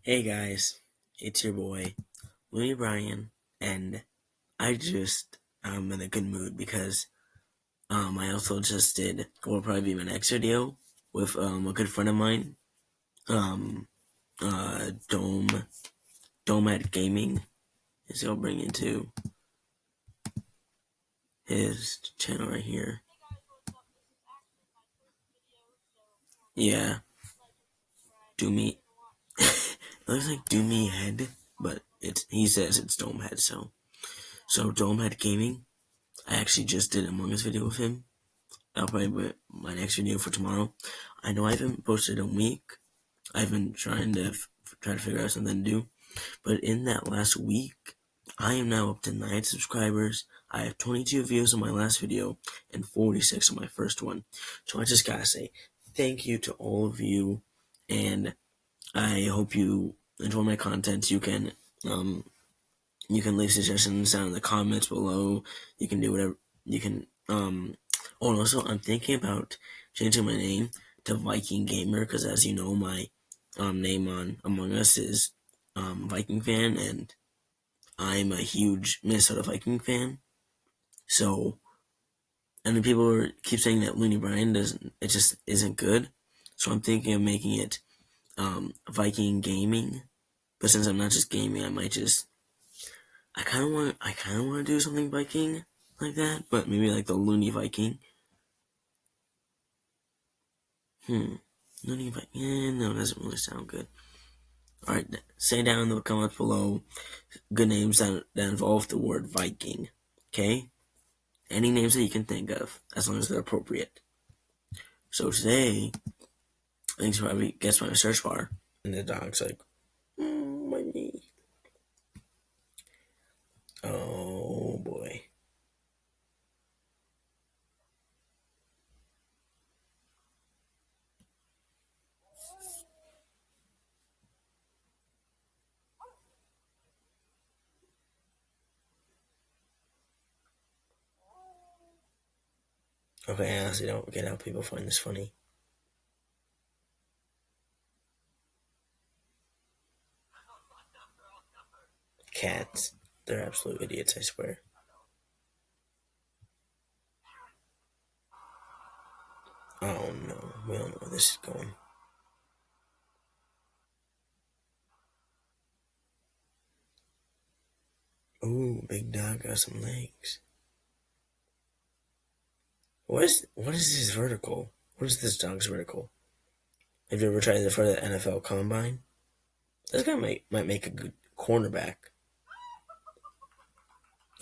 Hey guys, it's your boy, Louis Bryan, and I'm in a good mood because I also just did what will probably be my next video with a good friend of mine, um Dome at Gaming is he'll bring into his channel right here. Yeah, do me it looks like Do Me Head, but he says it's Dome Head, so Dome Head Gaming. I actually just did an Among Us video with him. That'll probably be my next video for tomorrow. I know I haven't posted in a week. I've been trying to try to figure out something to do, but in that last week, I am now up to 9 subscribers. I have 22 views on my last video and 46 on my first one. So I just gotta say thank you to all of you, and I hope you enjoy my content. Um you can leave suggestions down in the comments below. You can do whatever. You can Oh, and also I'm thinking about changing my name to Viking Gamer because, as you know, my name on Among Us is Viking fan, and I'm a huge Minnesota Viking fan. So, and then keep saying that Looney Bryan doesn't. It just isn't good. So I'm thinking of making it Viking Gaming. But since I'm not just gaming, I might just I kind of want to do something Viking like that, but maybe like the Looney Viking. Looney Viking. No, it doesn't really sound good. All right, say down in the comments below good names that involve the word Viking. Okay, any names that you can think of, as long as they're appropriate. So today, I think probably guess my search bar, and the dog's like, my knee. Oh boy. Okay, I honestly don't get how people find this funny. Cats. They're absolute idiots, I swear. Oh no, we don't know where this is going. Ooh, big dog got some legs. What is his vertical? What is this dog's vertical? Have you ever tried it for the NFL Combine? This guy might make a good cornerback.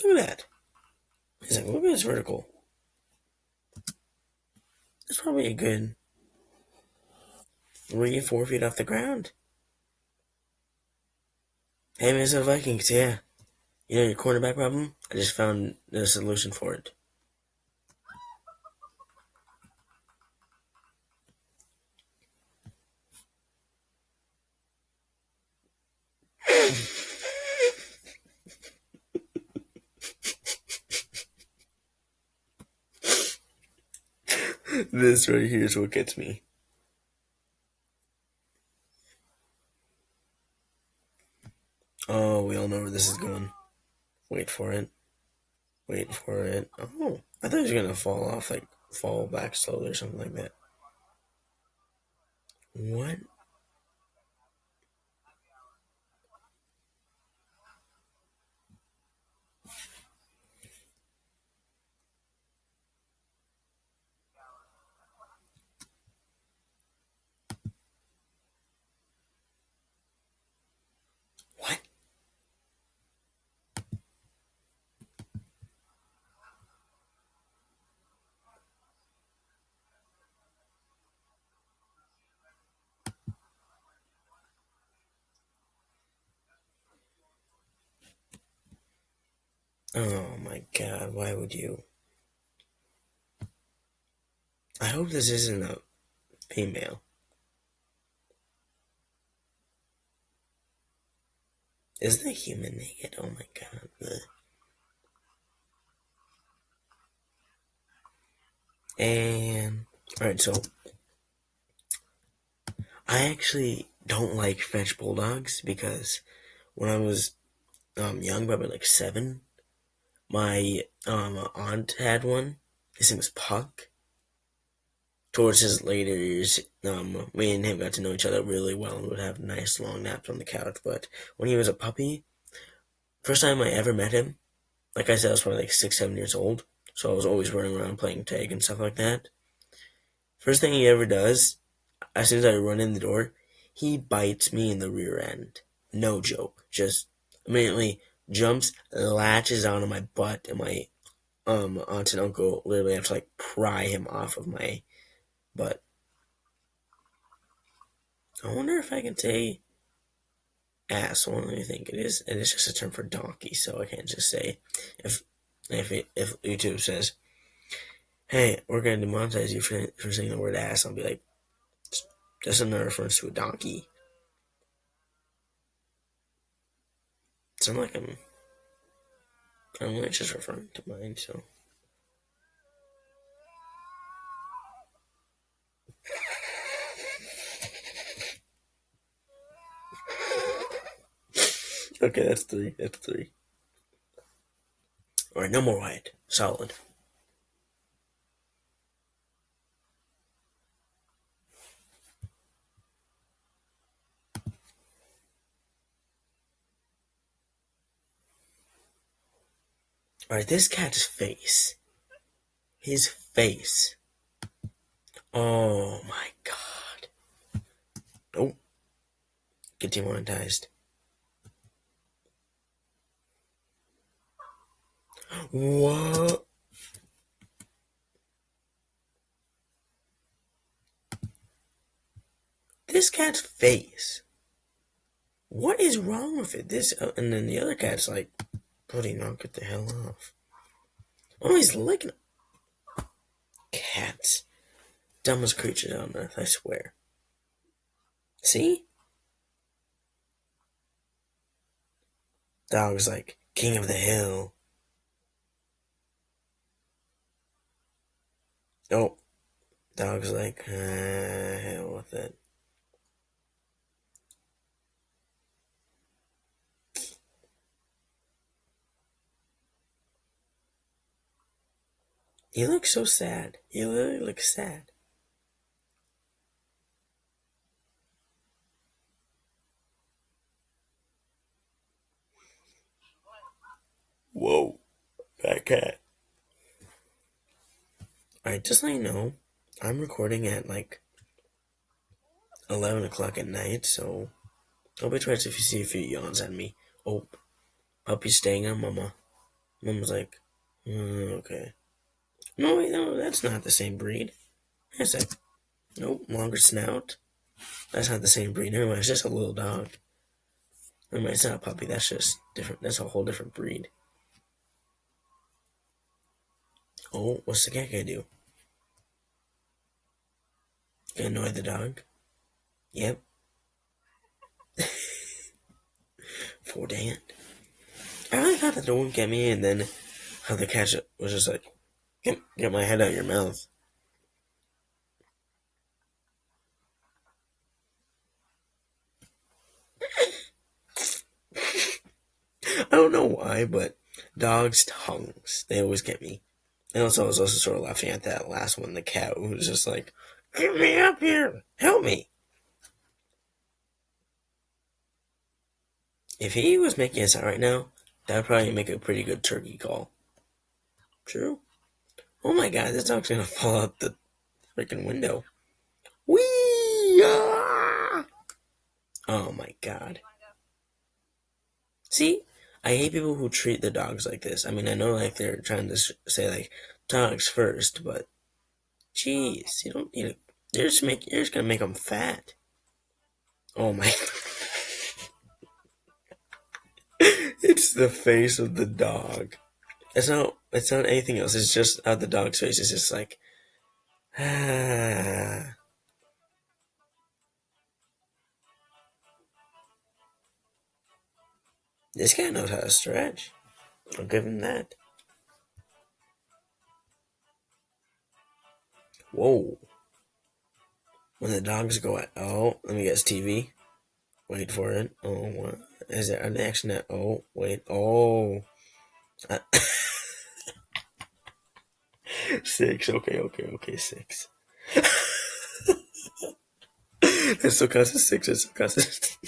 Look at that. He's like, look at his vertical. That's probably a good 3 or 4 feet off the ground. Hey, Minnesota Vikings, yeah. You know your cornerback problem? I just found the solution for it. This right here is what gets me. Oh, we all know where this is going. Wait for it. Wait for it. Oh, I thought he was gonna fall off, like fall back slowly or something like that. What? What? Oh my god, why would you? I hope this isn't a female. Isn't a human naked? Oh my god. Ugh. And alright, so I actually don't like French bulldogs because when I was young, probably like 7, my aunt had one. His name was Puck. Towards his later years, me and him got to know each other really well and would have nice long naps on the couch. But when he was a puppy, first time I ever met him, like I said, I was probably like 6, 7 years old. So I was always running around playing tag and stuff like that. First thing he ever does, as soon as I run in the door, he bites me in the rear end. No joke. Just immediately jumps, latches onto my butt, and my aunt and uncle literally have to like pry him off of my butt. I wonder if I can say asshole. Let me think. It is just a term for donkey, so I can't just say if YouTube says, "Hey, we're gonna demonetize you for saying the word ass," I'll be like, "That's another reference to a donkey." Sound like I'm really just referring to mine. So okay, that's three. That's three. All right, no more Wyatt. Solid. All right, this cat's face. His face. Oh my god. Oh, get demonetized. What? This cat's face. What is wrong with it? And then the other cat's like, buddy, knock it the hell off. Oh, he's licking cats. Dumbest creatures on earth, I swear. See? Dog's like, king of the hill. Oh, dog's like, hell with it. He looks so sad. He literally looks sad. Whoa, that cat. Alright, just so you know, I'm recording at like 11 o'clock at night, so I'll be trying to see if he yawns at me. Oh, puppy's staying on Mama. Mama's like, okay. No, wait, no, that's not the same breed. That's like, nope, longer snout. That's not the same breed. Never mind, it's just a little dog. Never mind, it's not a puppy. That's just different. That's a whole different breed. Oh, what's the cat gonna do? Gonna annoy the dog? Yep. For Dan. I really thought that it wouldn't get me, and then how the cat was just like, get my head out of your mouth. I don't know why, but dogs' tongues, they always get me. And also, I was also sort of laughing at that last one, the cat who was just like, get me up here! Help me! If he was making a sound right now, that would probably make a pretty good turkey call. True. Oh my god, this dog's gonna fall out the freaking window. Whee! Ah! Oh my god. See? I hate people who treat the dogs like this. I mean, I know like they're trying to say like dogs first, but jeez, you don't need to. You're just gonna make them fat. Oh my! It's the face of the dog. It's not. It's not anything else. It's just the dog's face is just like. Ah. This guy knows how to stretch. I'll give him that. Whoa. When the dogs go at. Oh, let me guess, TV. Wait for it. Oh, what is it? Are they actually not? Oh, wait. Oh, uh, 6. Okay, okay, okay. 6. That still counts as 6. It still counts as.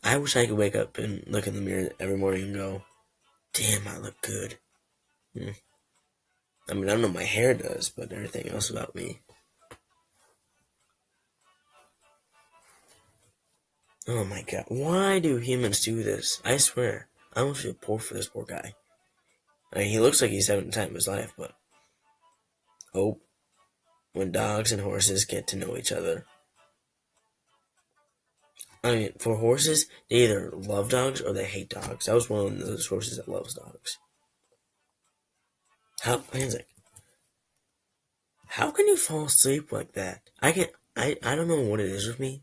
I wish I could wake up and look in the mirror every morning and go, "Damn, I look good." Hmm. I mean, I don't know my hair does, but everything else about me. Oh my god, why do humans do this? I swear, I almost feel poor for this poor guy. I mean, he looks like he's having the time of his life, but oh, when dogs and horses get to know each other. I mean, for horses, they either love dogs or they hate dogs. I was one of those horses that loves dogs. How can you fall asleep like that? I don't know what it is with me.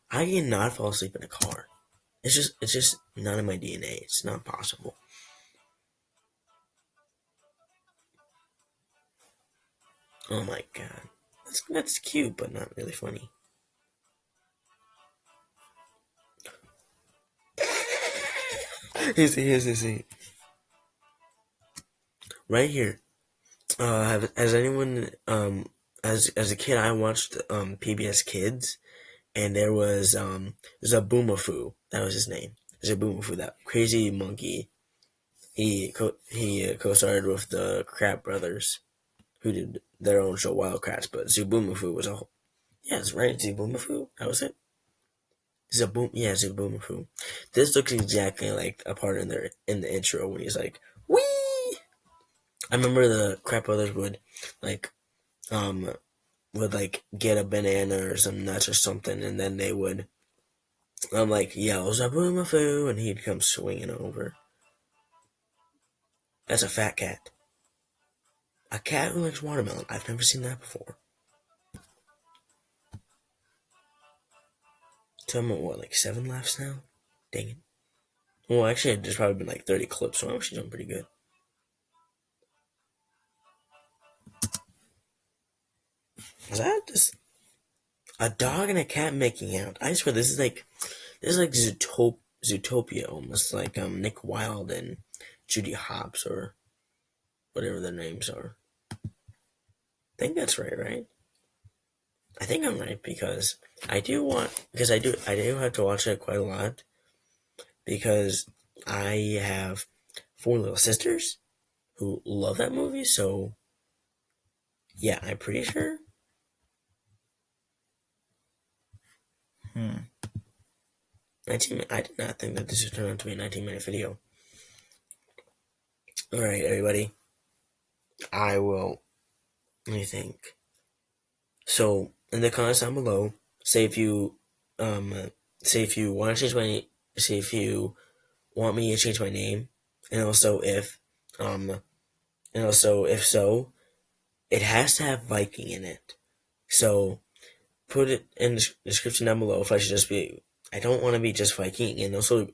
I cannot fall asleep in a car. It's just not in my DNA. It's not possible. Oh my god. That's cute, but not really funny. Here's right here. Has anyone as a kid I watched PBS Kids, and there's a Boomafoo. That was his name. There's a Boomafoo, that crazy monkey. He co-starred with the Crab Brothers, who did their own show Wildcats, but Zoboomafoo was a whole. Yeah, it's right. Zoboomafoo. That was it. Zoboomafoo. This looks exactly like a part in the intro when he's like, "Wee." I remember the Crab Brothers like um would like get a banana or some nuts or something, and then they would like yell "Zaboomafoo," and he'd come swinging over. That's a fat cat. A cat who likes watermelon. I've never seen that before. So I'm at what, like 7 laughs now? Dang it. Well, actually, there's probably been like 30 clips, so I'm actually doing pretty good. Is that just a dog and a cat making out? I swear this is like Zootopia, almost like Nick Wilde and Judy Hopps or whatever their names are. I think that's right, right? I think I'm right because I do have to watch it quite a lot because I have 4 little sisters who love that movie. So yeah, I'm pretty sure. 19. I did not think that this would turn out to be a 19-minute video. All right, everybody. I will. Let me think. So in the comments down below, say if you say if you want to change my say if you want me to change my name, and also um if so, it has to have Viking in it. So put it in the description down below if I should just be. I don't want to be just Viking, and also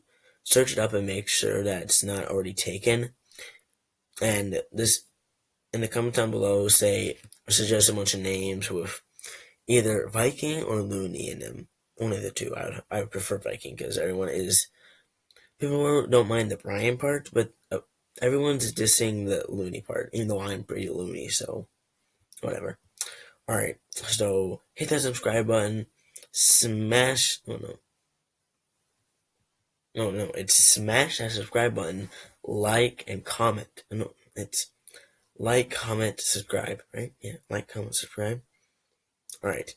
search it up and make sure that it's not already taken. And this in the comment down below, suggest a bunch of names with either Viking or Looney in them. One of the two. I would prefer Viking because people don't mind the Brian part, but everyone's dissing the Looney part, even though I'm pretty loony. So whatever. All right. So hit that subscribe button. Smash. Oh no. No. It's smash that subscribe button. Like and comment. No, it's like, comment, subscribe. Right? Yeah. Like, comment, subscribe. All right.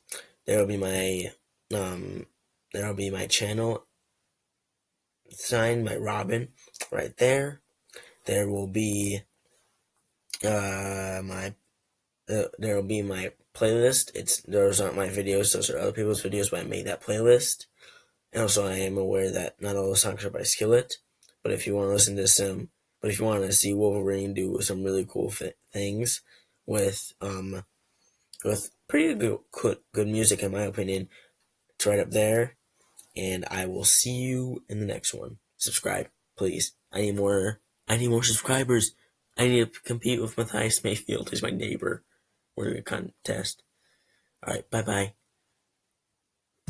There'll be my um. There'll be my channel sign, my Robin, right there. There will be my there will be my playlist. Those aren't my videos; those are other people's videos. But I made that playlist, and also I am aware that not all the songs are by Skillet. But if you want to listen to but if you want to see Wolverine do some really cool things with pretty good music in my opinion, it's right up there. And I will see you in the next one. Subscribe, please. I need more. I need more subscribers. I need to compete with Matthias Mayfield, who's my neighbor. we're doing a contest. All right, bye bye.